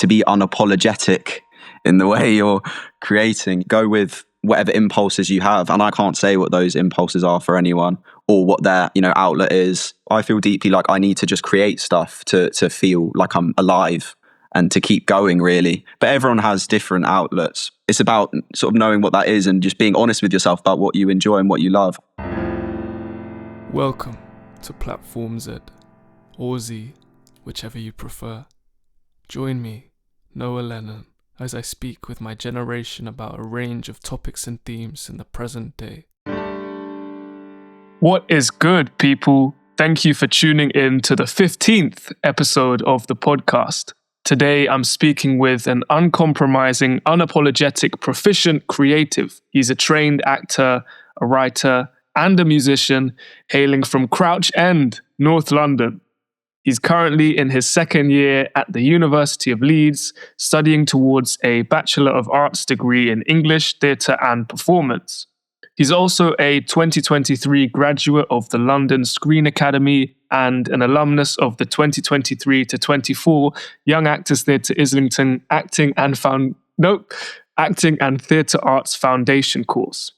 to be unapologetic in the way you're creating. Go with whatever impulses you have. And I can't say what those impulses are for anyone or what their, outlet is. I feel deeply like I need to just create stuff to feel like I'm alive and to keep going, really. But everyone has different outlets. It's about sort of knowing what that is and just being honest with yourself about what you enjoy and what you love. Welcome to Platform Z, or Z, whichever you prefer. Join me, Noah Lennon, as I speak with my generation about a range of topics and themes in the present day. What is good, people? Thank you for tuning in to the 15th episode of the podcast. Today, I'm speaking with an uncompromising, unapologetic, proficient creative. He's a trained actor, a writer, and a musician hailing from Crouch End, North London. He's currently in his second year at the University of Leeds, studying towards a Bachelor of Arts degree in English, Theatre and Performance. He's also a 2023 graduate of the London Screen Academy and an alumnus of the 2023 to 24 Young Actors Theatre Islington Acting and Theatre Arts Foundation course.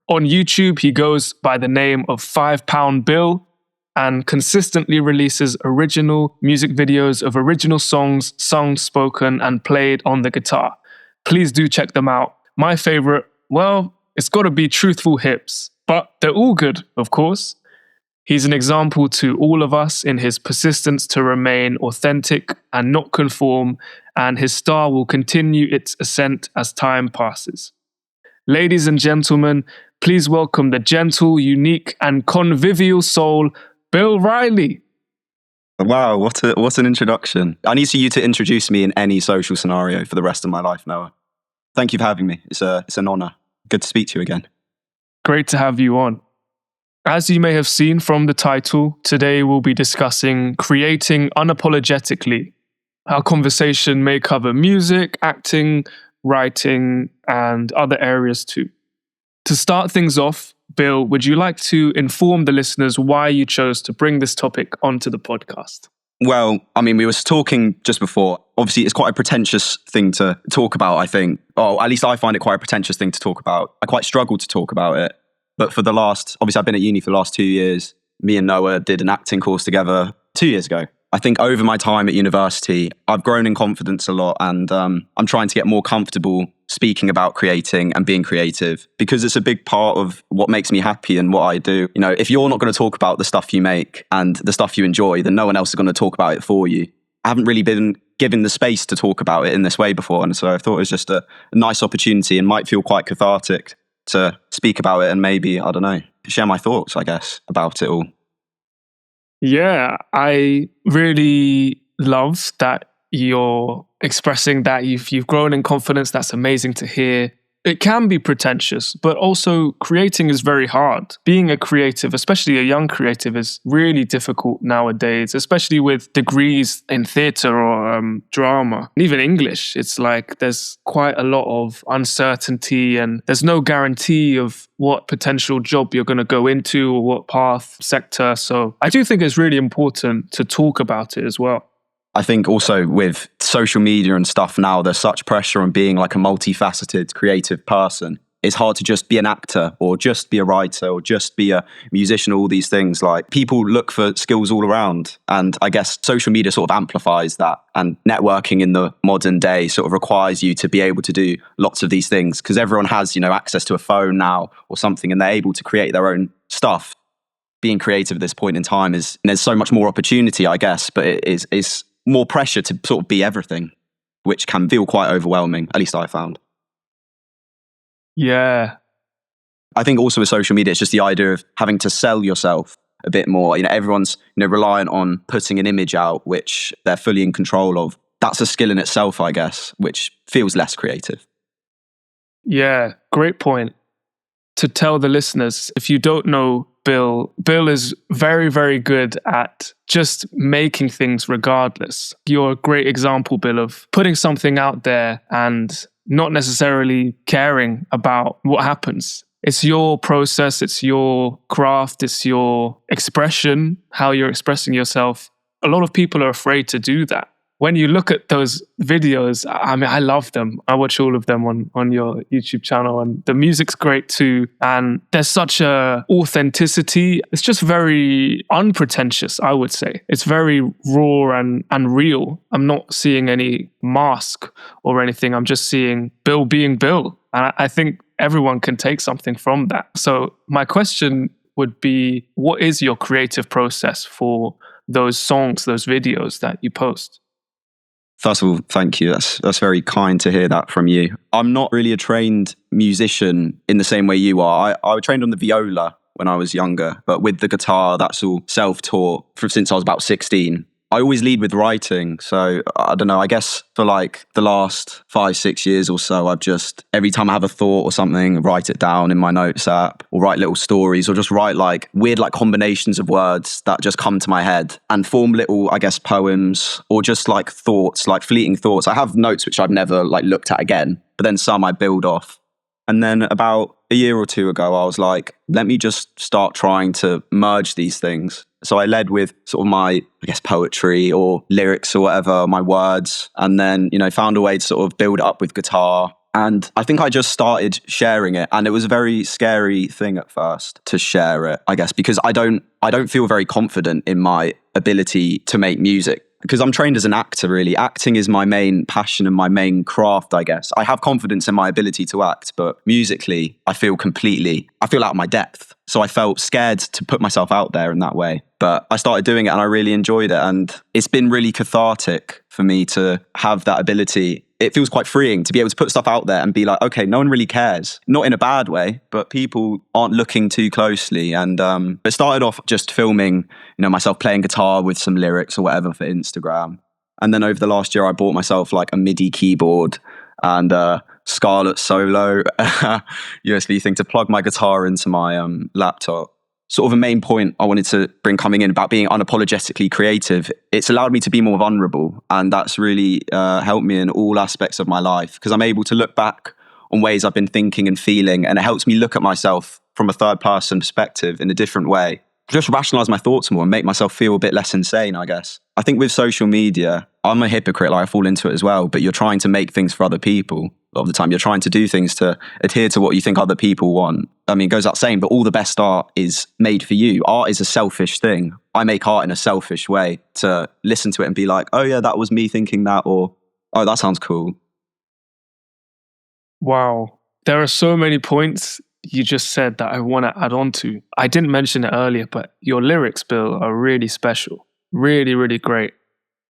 On YouTube, he goes by the name of £5 Bill and consistently releases original music videos of original songs sung, spoken, and played on the guitar. Please do check them out. My favorite, well, it's got to be Truthful Hips, but they're all good, of course. He's an example to all of us in his persistence to remain authentic and not conform, and his star will continue its ascent as time passes. Ladies and gentlemen, please welcome the gentle, unique, and convivial soul, Bill Riley. Wow, what an introduction. I need you to introduce me in any social scenario for the rest of my life, Noah. Thank you for having me. It's an honor. Good to speak to you again. Great to have you on. As you may have seen from the title, today we'll be discussing creating unapologetically. Our conversation may cover music, acting, writing, and other areas too. To start things off, Bill, would you like to inform the listeners why you chose to bring this topic onto the podcast? Well, we were talking just before. Obviously, it's quite a pretentious thing to talk about, I think. Oh, at least I find it quite a pretentious thing to talk about. I quite struggle to talk about it. But obviously I've been at uni for the last 2 years. Me and Noah did an acting course together 2 years ago. I think over my time at university, I've grown in confidence a lot, and I'm trying to get more comfortable speaking about creating and being creative because it's a big part of what makes me happy and what I do. If you're not going to talk about the stuff you make and the stuff you enjoy, then no one else is going to talk about it for you. I haven't really been given the space to talk about it in this way before, and so I thought it was just a nice opportunity and might feel quite cathartic to speak about it and maybe, I don't know, share my thoughts, I guess, about it all. Yeah, I really love that you're expressing that you've grown in confidence. That's amazing to hear. It can be pretentious, but also creating is very hard. Being a creative, especially a young creative, is really difficult nowadays, especially with degrees in theatre or drama. And even English, it's like there's quite a lot of uncertainty and there's no guarantee of what potential job you're going to go into or what path, sector. So I do think it's really important to talk about it as well. I think also with social media and stuff now, there's such pressure on being like a multifaceted creative person. It's hard to just be an actor or just be a writer or just be a musician, all these things. Like, people look for skills all around. And I guess social media sort of amplifies that. And networking in the modern day sort of requires you to be able to do lots of these things because everyone has, access to a phone now or something, and they're able to create their own stuff. Being creative at this point in time there's so much more opportunity, I guess, but it is more pressure to sort of be everything, which can feel quite overwhelming, at least I found. Yeah. I think also with social media, it's just the idea of having to sell yourself a bit more. Everyone's, reliant on putting an image out, which they're fully in control of. That's a skill in itself, I guess, which feels less creative. Yeah, great point. To tell the listeners, if you don't know Bill is very, very good at just making things regardless. You're a great example, Bill, of putting something out there and not necessarily caring about what happens. It's your process, it's your craft, it's your expression, how you're expressing yourself. A lot of people are afraid to do that. when you look at those videos, I mean, I love them. I watch all of them on your YouTube channel, and the music's great too. And there's such a authenticity. It's just very unpretentious, I would say. It's very raw and real. I'm not seeing any mask or anything. I'm just seeing Bill being Bill. And I think everyone can take something from that. So my question would be, what is your creative process for those songs, those videos that you post? First of all, thank you. That's very kind to hear that from you. I'm not really a trained musician in the same way you are. I trained on the viola when I was younger, but with the guitar, that's all self-taught since I was about 16. I always lead with writing. So I don't know, I guess for like the last 5-6 years or so, I've just, every time I have a thought or something, write it down in my notes app, or write little stories, or just write like weird like combinations of words that just come to my head and form little, I guess, poems, or just like thoughts, like fleeting thoughts. I have notes which I've never like looked at again, but then some I build off. And then about a year or two ago, I was like, let me just start trying to merge these things. So I led with sort of my, I guess, poetry or lyrics or whatever, my words, and then, found a way to sort of build it up with guitar. And I think I just started sharing it. And it was a very scary thing at first to share it, I guess, because I don't feel very confident in my ability to make music. Because I'm trained as an actor, really. Acting is my main passion and my main craft, I guess. I have confidence in my ability to act, but musically, I feel out of my depth. So I felt scared to put myself out there in that way. But I started doing it and I really enjoyed it. And it's been really cathartic for me to have that ability. It feels quite freeing to be able to put stuff out there and be like, okay, no one really cares. Not in a bad way, but people aren't looking too closely. And it started off just filming, myself playing guitar with some lyrics or whatever for Instagram. And then over the last year, I bought myself like a MIDI keyboard and Scarlett Solo USB thing to plug my guitar into my laptop. Sort of a main point I wanted to bring coming in about being unapologetically creative. It's allowed me to be more vulnerable, and that's really helped me in all aspects of my life, because I'm able to look back on ways I've been thinking and feeling, and it helps me look at myself from a third person perspective in a different way. Just rationalize my thoughts more and make myself feel a bit less insane, I guess. I think with social media, I'm a hypocrite, like I fall into it as well, but you're trying to make things for other people. A lot of the time, you're trying to do things to adhere to what you think other people want. I mean, it goes without saying, but all the best art is made for you. Art is a selfish thing. I make art in a selfish way to listen to it and be like, oh yeah, that was me thinking that, or oh, that sounds cool. Wow. There are so many points you just said that I want to add on to. I didn't mention it earlier, but your lyrics, Bill, are really special. Really, really great.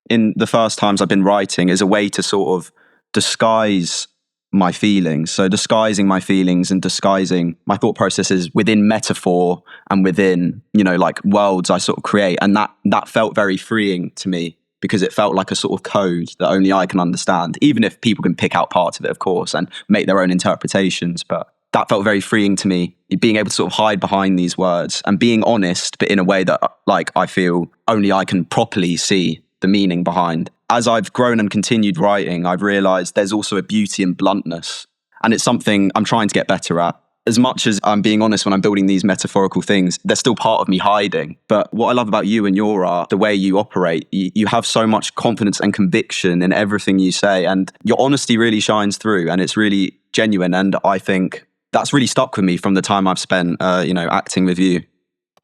In the first times I've been writing as a way to sort of disguise my feelings. So disguising my feelings and disguising my thought processes within metaphor and within, like worlds I sort of create. And that felt very freeing to me, because it felt like a sort of code that only I can understand, even if people can pick out parts of it, of course, and make their own interpretations. But that felt very freeing to me, being able to sort of hide behind these words and being honest, but in a way that like I feel only I can properly see the meaning behind. As I've grown and continued writing, I've realized there's also a beauty in bluntness. And it's something I'm trying to get better at. As much as I'm being honest when I'm building these metaphorical things, there's still part of me hiding. But what I love about you and your art, the way you operate, you have so much confidence and conviction in everything you say. And your honesty really shines through, and it's really genuine. And I think that's really stuck with me from the time I've spent, acting with you.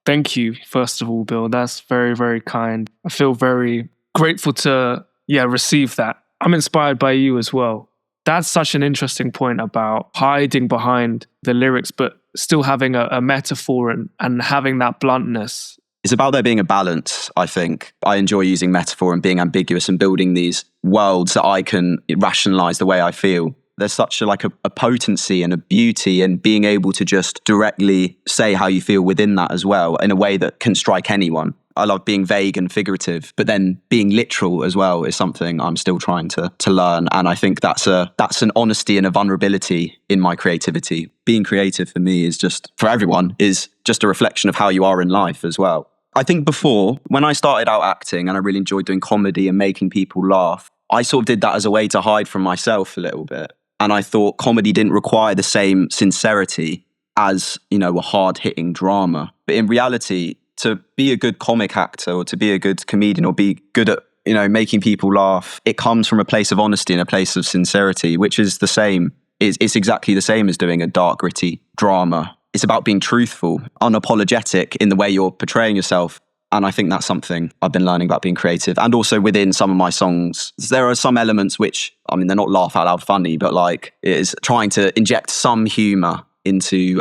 Thank you, first of all, Bill. That's very, very kind. I feel very grateful to receive that. I'm inspired by you as well. That's such an interesting point about hiding behind the lyrics, but still having a metaphor and having that bluntness. It's about there being a balance, I think. I enjoy using metaphor and being ambiguous and building these worlds that I can rationalize the way I feel. There's such a potency and a beauty in being able to just directly say how you feel within that as well, in a way that can strike anyone. I love being vague and figurative, but then being literal as well is something I'm still trying to learn. And I think that's an honesty and a vulnerability in my creativity. Being creative for me is just, for everyone, is just a reflection of how you are in life as well. I think before, when I started out acting and I really enjoyed doing comedy and making people laugh, I sort of did that as a way to hide from myself a little bit. And I thought comedy didn't require the same sincerity as, a hard-hitting drama. But in reality, to be a good comic actor or to be a good comedian or be good at making people laugh, it comes from a place of honesty and a place of sincerity, which is the same. It's exactly the same as doing a dark, gritty drama. It's about being truthful, unapologetic in the way you're portraying yourself. And I think that's something I've been learning about being creative. And also within some of my songs, there are some elements which, they're not laugh out loud funny, but like it is trying to inject some humor into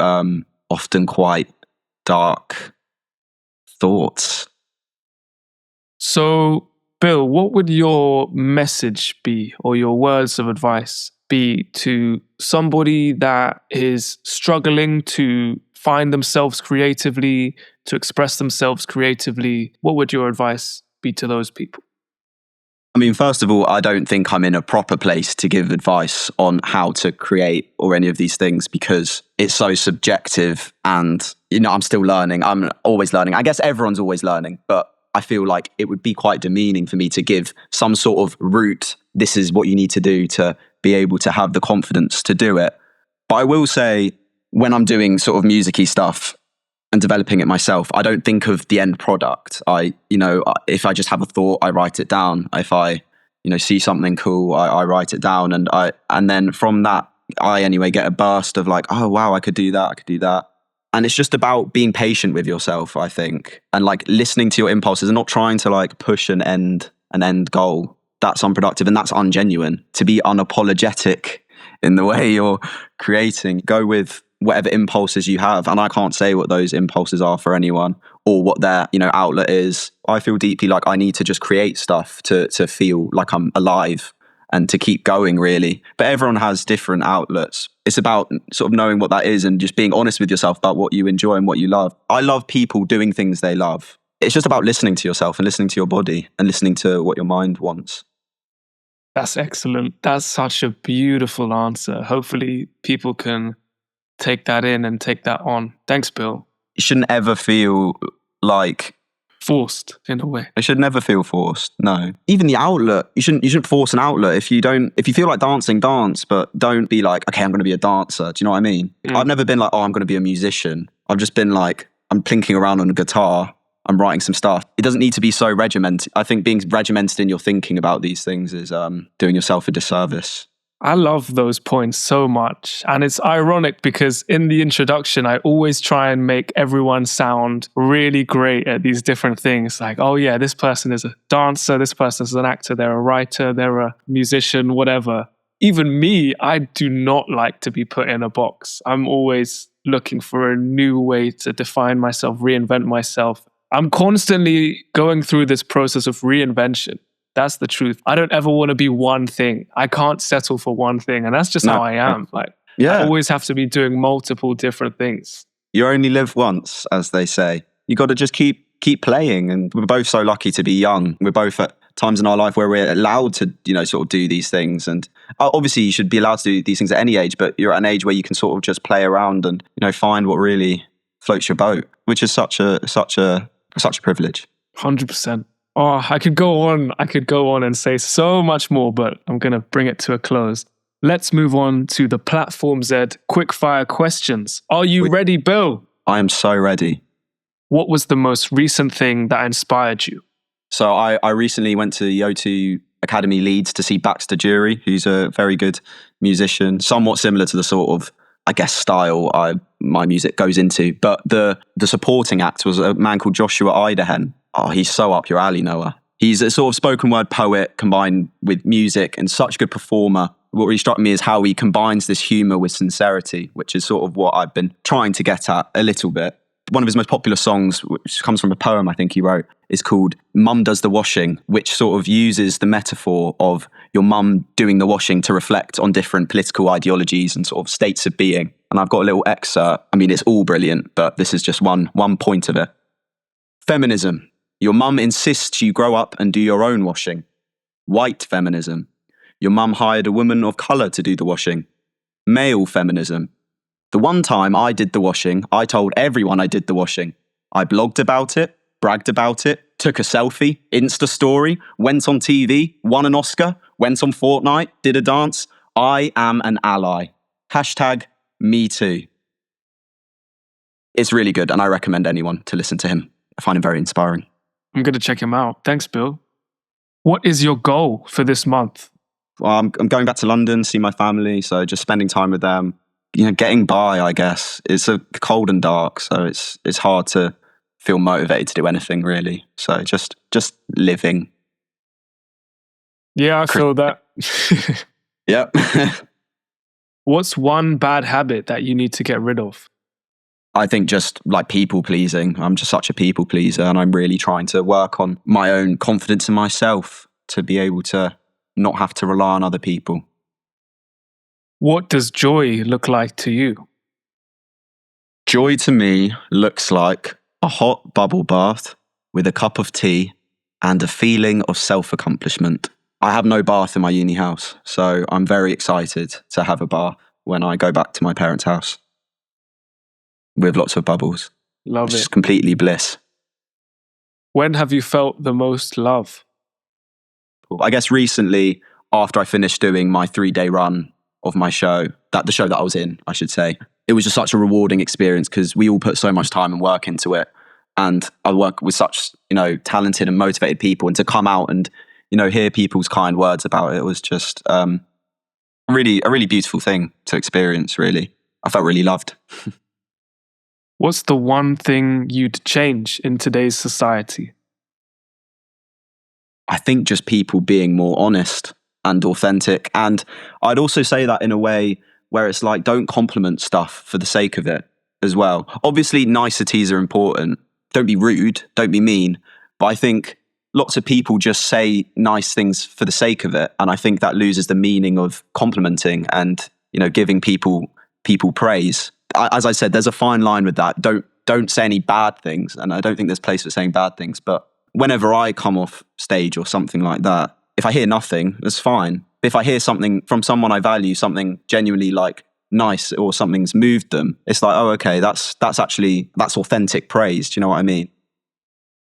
often quite dark thoughts. So, Bill, what would your message be, or your words of advice be to somebody that is struggling to find themselves creatively, to express themselves creatively? What would your advice be to those people? First of all, I don't think I'm in a proper place to give advice on how to create or any of these things, because it's so subjective and, I'm still learning. I'm always learning. I guess everyone's always learning, but I feel like it would be quite demeaning for me to give some sort of route. This is what you need to do to be able to have the confidence to do it. But I will say, when I'm doing sort of music-y stuff and developing it myself, I don't think of the end product. If I just have a thought, I write it down. If I, see something cool, I write it down. And then from that, I anyway get a burst of like, oh, wow, I could do that. And it's just about being patient with yourself, I think, and like listening to your impulses and not trying to like push an end goal. That's unproductive and that's ungenuine. To be unapologetic in the way you're creating, go with whatever impulses you have. And I can't say what those impulses are for anyone or what their, outlet is. I feel deeply like I need to just create stuff to feel like I'm alive and to keep going, really. But everyone has different outlets. It's about sort of knowing what that is and just being honest with yourself about what you enjoy and what you love. I love people doing things they love. It's just about listening to yourself and listening to your body and listening to what your mind wants. That's excellent. That's such a beautiful answer. Hopefully people can take that in and take that on. Thanks, Bill. You shouldn't ever feel like forced in a way. It should never feel forced. No. Even the outlet, you shouldn't force an outlet. If you feel like dancing, dance, but don't be like, okay, I'm going to be a dancer. Do you know what I mean? I've never been like, oh, I'm going to be a musician. I've just been like, I'm plinking around on a guitar. I'm writing some stuff. It doesn't need to be so regimented. I think being regimented in your thinking about these things is doing yourself a disservice. I love those points so much. And it's ironic because in the introduction, I always try and make everyone sound really great at these different things. Like, oh yeah, this person is a dancer, this person is an actor, they're a writer, they're a musician, whatever. Even me, I do not like to be put in a box. I'm always looking for a new way to define myself, reinvent myself. I'm constantly going through this process of reinvention. That's the truth. I don't ever want to be one thing. I can't settle for one thing. And that's just how I am. Like, I always have to be doing multiple different things. You only live once, as they say. You got to just keep playing. And we're both so lucky to be young. We're both at times in our life where we're allowed to, sort of do these things. And obviously you should be allowed to do these things at any age, but you're at an age where you can sort of just play around and, find what really floats your boat, which is such a privilege. 100%. Oh, I could go on and say so much more, but I'm going to bring it to a close. Let's move on to the Platform Z Quickfire questions. Are you ready, Bill? I am so ready. What was the most recent thing that inspired you? So I recently went to the O2 Academy Leeds to see Baxter Jury, who's a very good musician, somewhat similar to the sort of, I guess, style my music goes into. But the supporting act was a man called Joshua Idehen. Oh, he's so up your alley, Noah. He's a sort of spoken word poet combined with music and such a good performer. What really struck me is how he combines this humour with sincerity, which is sort of what I've been trying to get at a little bit. One of his most popular songs, which comes from a poem I think he wrote, is called Mum Does the Washing, which sort of uses the metaphor of your mum doing the washing to reflect on different political ideologies and sort of states of being. And I've got a little excerpt. It's all brilliant, but this is just one point of it. Feminism. Your mum insists you grow up and do your own washing. White feminism. Your mum hired a woman of colour to do the washing. Male feminism. The one time I did the washing, I told everyone I did the washing. I blogged about it, bragged about it, took a selfie, Insta story, went on TV, won an Oscar, went on Fortnite, did a dance. I am an ally. #MeToo. It's really good and I recommend anyone to listen to him. I find him very inspiring. I'm going to check him out. Thanks, Bill. What is your goal for this month? Well, I'm going back to London, see my family, so just spending time with them. Getting by, I guess. It's a cold and dark, so it's hard to feel motivated to do anything really. So just living. Yeah, I feel that. Yep. What's one bad habit that you need to get rid of? I think just like people pleasing. I'm just such a people pleaser, and I'm really trying to work on my own confidence in myself to be able to not have to rely on other people. What does joy look like to you? Joy to me looks like a hot bubble bath with a cup of tea and a feeling of self-accomplishment. I have no bath in my uni house, so I'm very excited to have a bath when I go back to my parents' house with lots of bubbles. Love It's it. just completely bliss. When have you felt the most love? I guess recently, after I finished doing my 3-day run of my show, the show that I was in, I should say, it was just such a rewarding experience because we all put so much time and work into it. And I work with such, talented and motivated people, and to come out and, hear people's kind words about it was just a really beautiful thing to experience, really. I felt really loved. What's the one thing you'd change in today's society? I think just people being more honest and authentic. And I'd also say that in a way where it's like, don't compliment stuff for the sake of it as well. Obviously, niceties are important. Don't be rude, don't be mean. But I think lots of people just say nice things for the sake of it. And I think that loses the meaning of complimenting and, giving people praise. As I said, there's a fine line with that. Don't say any bad things. And I don't think there's place for saying bad things. But whenever I come off stage or something like that, if I hear nothing, that's fine. If I hear something from someone I value, something genuinely like nice or something's moved them, it's like, oh, okay, that's authentic praise. Do you know what I mean?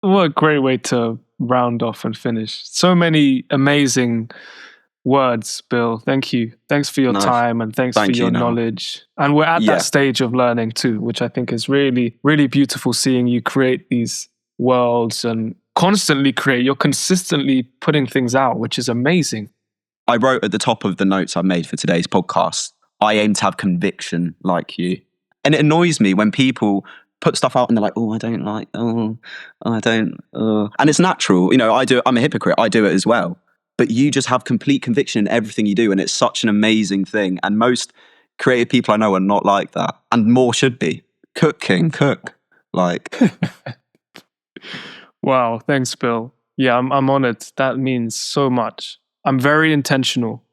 What a great way to round off and finish. So many amazing words, Bill. Thank you. Thanks for your time and thanks for your knowledge. And we're at that stage of learning too, which I think is really, really beautiful, seeing you create these worlds and constantly create. You're consistently putting things out, which is amazing. I wrote at the top of the notes I made for today's podcast, I aim to have conviction like you. And it annoys me when people put stuff out and they're like, oh, I don't like, oh, I don't. And it's natural. I'm a hypocrite. I do it as well. But you just have complete conviction in everything you do. And it's such an amazing thing. And most creative people I know are not like that. And more should be. Cook. Like. Wow. Thanks, Bill. Yeah, I'm honored. That means so much. I'm very intentional.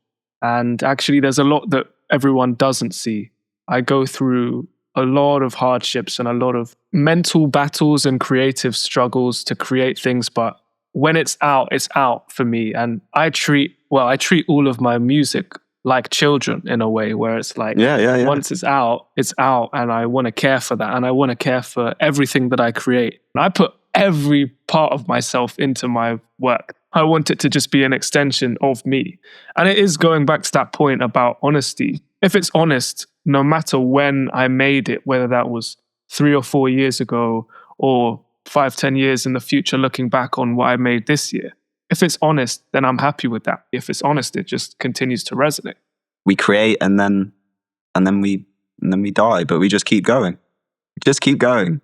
And actually, there's a lot that everyone doesn't see. I go through a lot of hardships and a lot of mental battles and creative struggles to create things. But when it's out for me. And I treat all of my music like children in a way where it's like, once it's out, and I want to care for that. And I want to care for everything that I create. And I put every part of myself into my work. I want it to just be an extension of me. And it is going back to that point about honesty. If it's honest, no matter when I made it, whether that was 3 or 4 years ago or 5-10 years in the future, looking back on what I made this year, if it's honest, then I'm happy with that. If it's honest, it just continues to resonate. We create and then we die, but we just keep going. Just keep going.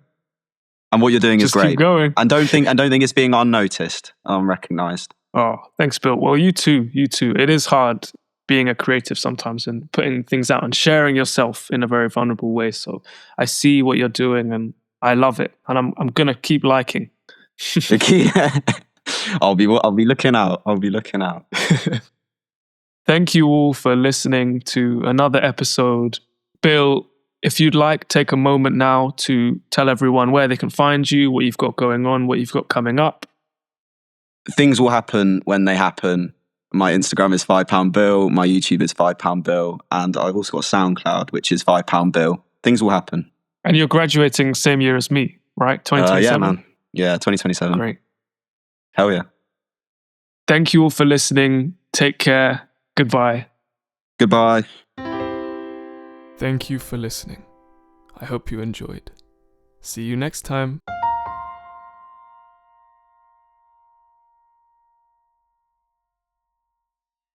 And what you're doing is great. Keep going. And don't think it's being unnoticed, unrecognized. Oh, thanks, Bill. Well, you too. It is hard being a creative sometimes and putting things out and sharing yourself in a very vulnerable way. So I see what you're doing and I love it. And I'm gonna keep liking. I'll be looking out. Thank you all for listening to another episode. Bill, if you'd like, take a moment now to tell everyone where they can find you, what you've got going on, what you've got coming up. Things will happen when they happen. My Instagram is £5 Bill. My YouTube is £5 Bill. And I've also got SoundCloud, which is £5 Bill. Things will happen. And you're graduating same year as me, right? 2027? Yeah, man. Yeah, 2027. Great. Hell yeah. Thank you all for listening. Take care. Goodbye. Goodbye. Thank you for listening. I hope you enjoyed. See you next time.